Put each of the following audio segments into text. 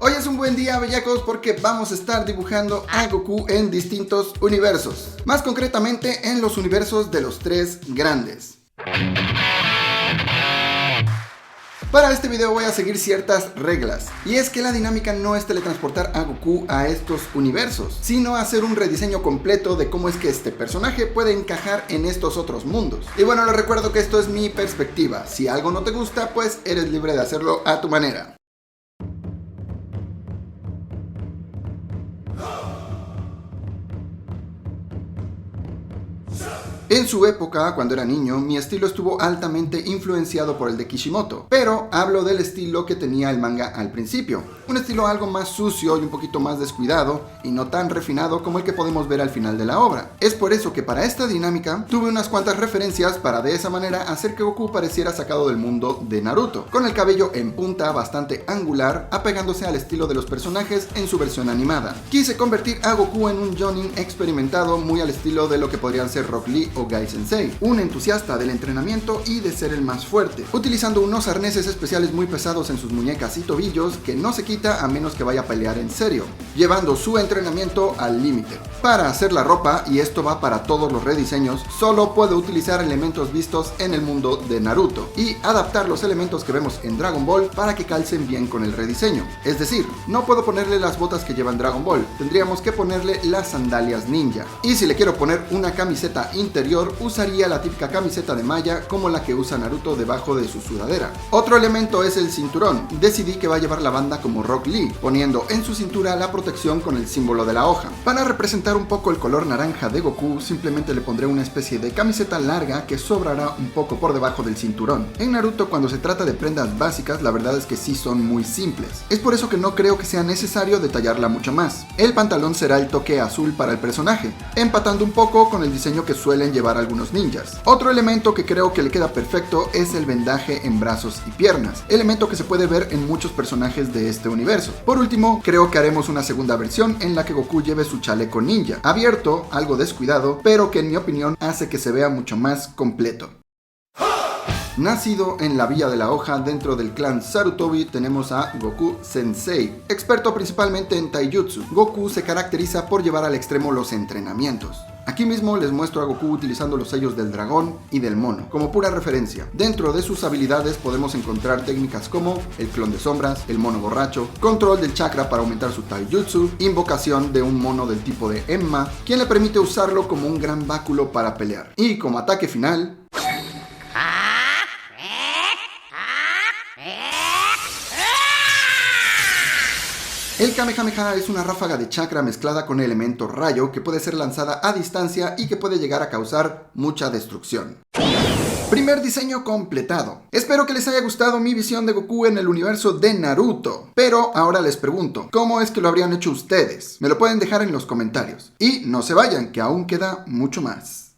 Hoy es un buen día, bellacos, porque vamos a estar dibujando a Goku en distintos universos. Más concretamente en los universos de los tres grandes. Para este video voy a seguir ciertas reglas, y es que la dinámica no es teletransportar a Goku a estos universos, sino hacer un rediseño completo de cómo es que este personaje puede encajar en estos otros mundos. Y bueno, les recuerdo que esto es mi perspectiva. Si algo no te gusta, pues eres libre de hacerlo a tu manera. En su época, cuando era niño, mi estilo estuvo altamente influenciado por el de Kishimoto, pero hablo del estilo que tenía el manga al principio, un estilo algo más sucio y un poquito más descuidado y no tan refinado como el que podemos ver al final de la obra. Es por eso que para esta dinámica tuve unas cuantas referencias para de esa manera hacer que Goku pareciera sacado del mundo de Naruto, con el cabello en punta bastante angular, apegándose al estilo de los personajes en su versión animada. Quise convertir a Goku en un Jonin experimentado muy al estilo de lo que podrían ser Rock Lee o Gai Sensei, un entusiasta del entrenamiento y de ser el más fuerte, utilizando unos arneses especiales muy pesados en sus muñecas y tobillos que no se quita a menos que vaya a pelear en serio, llevando su entrenamiento al límite. Para hacer la ropa, y esto va para todos los rediseños, solo puedo utilizar elementos vistos en el mundo de Naruto y adaptar los elementos que vemos en Dragon Ball para que calcen bien con el rediseño. Es decir, no puedo ponerle las botas que llevan Dragon Ball, tendríamos que ponerle las sandalias ninja. Y si le quiero poner una camiseta interior, usaría la típica camiseta de malla como la que usa Naruto debajo de su sudadera. Otro elemento es el cinturón. Decidí que va a llevar la banda como Rock Lee, poniendo en su cintura la protección con el símbolo de la hoja. Para representar un poco el color naranja de Goku, simplemente le pondré una especie de camiseta larga que sobrará un poco por debajo del cinturón. En Naruto, cuando se trata de prendas básicas, la verdad es que sí son muy simples. Es por eso que no creo que sea necesario detallarla mucho más. El pantalón será el toque azul para el personaje, empatando un poco con el diseño que suelen llevar algunos ninjas. Otro elemento que creo que le queda perfecto es el vendaje en brazos y piernas, elemento que se puede ver en muchos personajes de este universo. Por último, creo que haremos una segunda versión en la que Goku lleve su chaleco ninja, abierto, algo descuidado, pero que en mi opinión hace que se vea mucho más completo. Nacido en la Villa de la Hoja dentro del clan Sarutobi, tenemos a Goku Sensei. Experto principalmente en Taijutsu, Goku se caracteriza por llevar al extremo los entrenamientos. Aquí mismo les muestro a Goku utilizando los sellos del dragón y del mono, como pura referencia. Dentro de sus habilidades podemos encontrar técnicas como el clon de sombras, el mono borracho, control del chakra para aumentar su taijutsu, invocación de un mono del tipo de Emma, quien le permite usarlo como un gran báculo para pelear. Y como ataque final, el Kamehameha es una ráfaga de chakra mezclada con el elemento rayo que puede ser lanzada a distancia y que puede llegar a causar mucha destrucción. Primer diseño completado. Espero que les haya gustado mi visión de Goku en el universo de Naruto. Pero ahora les pregunto, ¿cómo es que lo habrían hecho ustedes? Me lo pueden dejar en los comentarios. Y no se vayan, que aún queda mucho más.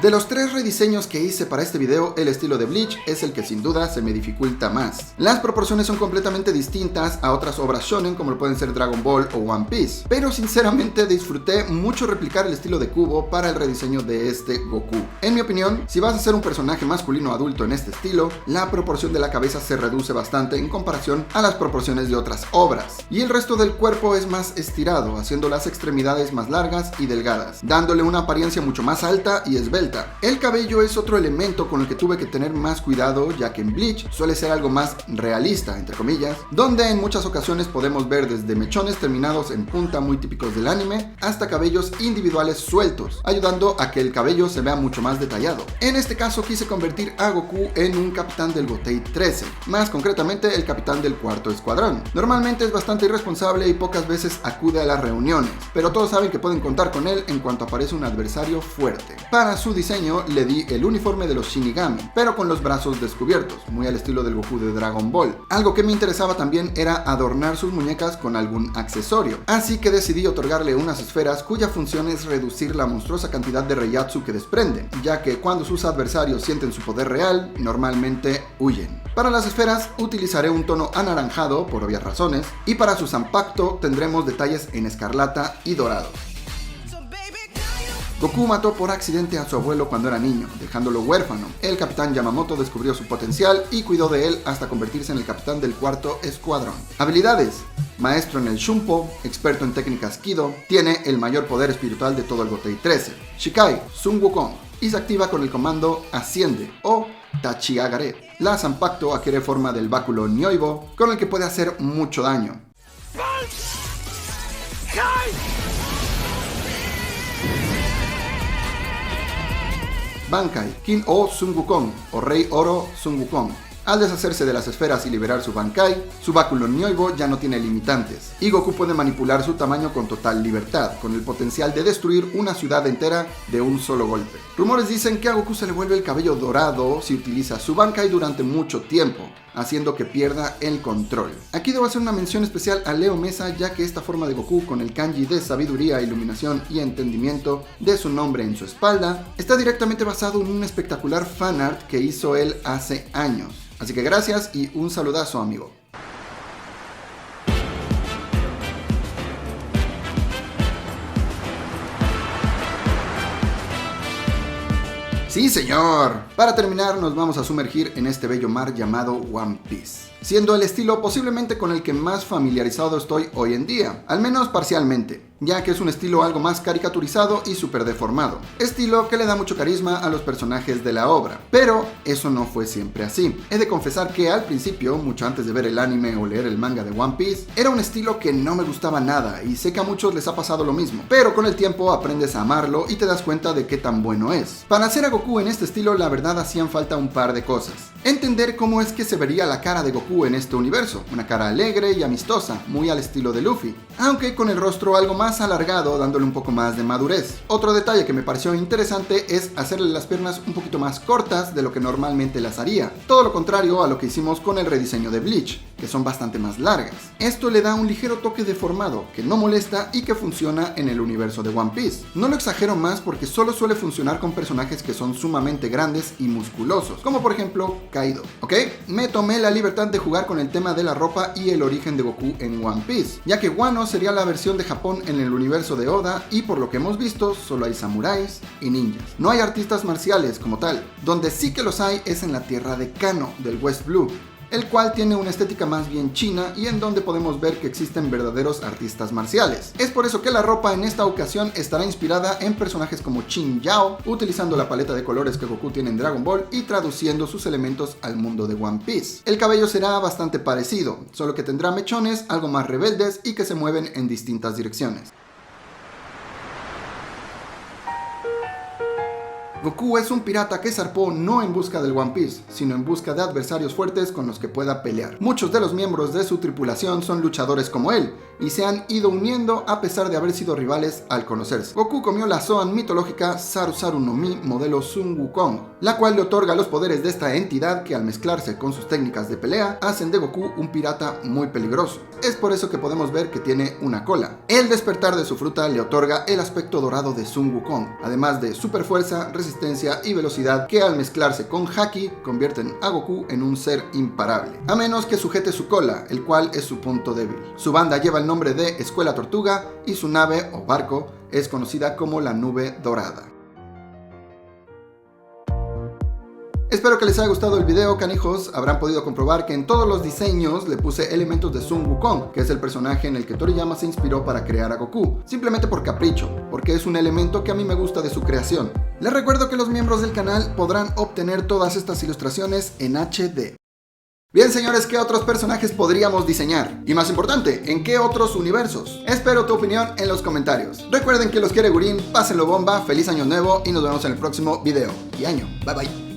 De los tres rediseños que hice para este video, el estilo de Bleach es el que sin duda se me dificulta más. Las proporciones son completamente distintas a otras obras shonen como lo pueden ser Dragon Ball o One Piece, pero sinceramente disfruté mucho replicar el estilo de Kubo para el rediseño de este Goku. En mi opinión, si vas a ser un personaje masculino adulto en este estilo, la proporción de la cabeza se reduce bastante en comparación a las proporciones de otras obras, y el resto del cuerpo es más estirado, haciendo las extremidades más largas y delgadas, dándole una apariencia mucho más alta y esbelta. El cabello es otro elemento con el que tuve que tener más cuidado, ya que en Bleach suele ser algo más realista, entre comillas, donde en muchas ocasiones podemos ver desde mechones terminados en punta muy típicos del anime, hasta cabellos individuales sueltos, ayudando a que el cabello se vea mucho más detallado. En este caso quise convertir a Goku en un capitán del Gotei 13, más concretamente el capitán del cuarto escuadrón. Normalmente es bastante irresponsable y pocas veces acude a las reuniones, pero todos saben que pueden contar con él en cuanto aparece un adversario fuerte. Para su diseño le di el uniforme de los Shinigami, pero con los brazos descubiertos, muy al estilo del Goku de Dragon Ball. Algo que me interesaba también era adornar sus muñecas con algún accesorio, así que decidí otorgarle unas esferas cuya función es reducir la monstruosa cantidad de Reiatsu que desprenden, ya que cuando sus adversarios sienten su poder real, normalmente huyen. Para las esferas utilizaré un tono anaranjado por obvias razones, y para su zampacto tendremos detalles en escarlata y dorado. Goku mató por accidente a su abuelo cuando era niño, dejándolo huérfano. El capitán Yamamoto descubrió su potencial y cuidó de él hasta convertirse en el capitán del cuarto escuadrón. Habilidades: maestro en el Shunpo, experto en técnicas Kido, tiene el mayor poder espiritual de todo el Gotei 13. Shikai, Sun Wukong, y se activa con el comando Asciende o Tachiagare. La Zanpakuto adquiere forma del báculo Nyoibo, con el que puede hacer mucho daño. Bankai, King O Sun Wukong o Rey Oro Sun Wukong. Al deshacerse de las esferas y liberar su Bankai, su báculo Nyoibo ya no tiene limitantes, y Goku puede manipular su tamaño con total libertad, con el potencial de destruir una ciudad entera de un solo golpe. Rumores dicen que a Goku se le vuelve el cabello dorado si utiliza su Bankai durante mucho tiempo, haciendo que pierda el control. Aquí debo hacer una mención especial a Leo Mesa, ya que esta forma de Goku con el kanji de sabiduría, iluminación y entendimiento de su nombre en su espalda está directamente basado en un espectacular fanart que hizo él hace años. Así que gracias y un saludazo, amigo. ¡Sí, señor! Para terminar, nos vamos a sumergir en este bello mar llamado One Piece, siendo el estilo posiblemente con el que más familiarizado estoy hoy en día, al menos parcialmente, ya que es un estilo algo más caricaturizado y súper deformado, estilo que le da mucho carisma a los personajes de la obra, pero eso no fue siempre así. He de confesar que al principio, mucho antes de ver el anime o leer el manga de One Piece, era un estilo que no me gustaba nada, y sé que a muchos les ha pasado lo mismo, pero con el tiempo aprendes a amarlo y te das cuenta de qué tan bueno es. Para hacer a Goku en este estilo, la verdad hacían falta un par de cosas. Entender cómo es que se vería la cara de Goku en este universo, una cara alegre y amistosa, muy al estilo de Luffy, aunque con el rostro algo más alargado, dándole un poco más de madurez. Otro detalle que me pareció interesante es hacerle las piernas un poquito más cortas de lo que normalmente las haría, todo lo contrario a lo que hicimos con el rediseño de Bleach, que son bastante más largas. Esto le da un ligero toque deformado, que no molesta y que funciona en el universo de One Piece. No lo exagero más porque solo suele funcionar con personajes que son sumamente grandes y musculosos, como por ejemplo Kaido. ¿Ok? Me tomé la libertad de jugar con el tema de la ropa y el origen de Goku en One Piece, ya que Wano sería la versión de Japón en el universo de Oda, y por lo que hemos visto solo hay samuráis y ninjas. No hay artistas marciales como tal. Donde sí que los hay es en la tierra de Kano, del West Blue, el cual tiene una estética más bien china y en donde podemos ver que existen verdaderos artistas marciales. Es por eso que la ropa en esta ocasión estará inspirada en personajes como Chin Yao, utilizando la paleta de colores que Goku tiene en Dragon Ball y traduciendo sus elementos al mundo de One Piece. El cabello será bastante parecido, solo que tendrá mechones algo más rebeldes y que se mueven en distintas direcciones. Goku es un pirata que zarpó no en busca del One Piece, sino en busca de adversarios fuertes con los que pueda pelear. Muchos de los miembros de su tripulación son luchadores como él, y se han ido uniendo a pesar de haber sido rivales al conocerse. Goku comió la Zoan mitológica Saru Saru no Mi modelo Sun Wukong, la cual le otorga los poderes de esta entidad que al mezclarse con sus técnicas de pelea, hacen de Goku un pirata muy peligroso. Es por eso que podemos ver que tiene una cola. El despertar de su fruta le otorga el aspecto dorado de Sun Wukong, además de super fuerza, resistencia y velocidad que al mezclarse con Haki convierten a Goku en un ser imparable, a menos que sujete su cola, el cual es su punto débil. Su banda lleva el nombre de Escuela Tortuga y su nave o barco es conocida como la Nube Dorada. Espero que les haya gustado el video, canijos. Habrán podido comprobar que en todos los diseños le puse elementos de Sun Wukong, que es el personaje en el que Toriyama se inspiró para crear a Goku, simplemente por capricho, porque es un elemento que a mí me gusta de su creación. Les recuerdo que los miembros del canal podrán obtener todas estas ilustraciones en HD. Bien, señores, ¿qué otros personajes podríamos diseñar? Y más importante, ¿en qué otros universos? Espero tu opinión en los comentarios. Recuerden que los quiere Gurín, pásenlo bomba, feliz año nuevo y nos vemos en el próximo video y año. Bye bye.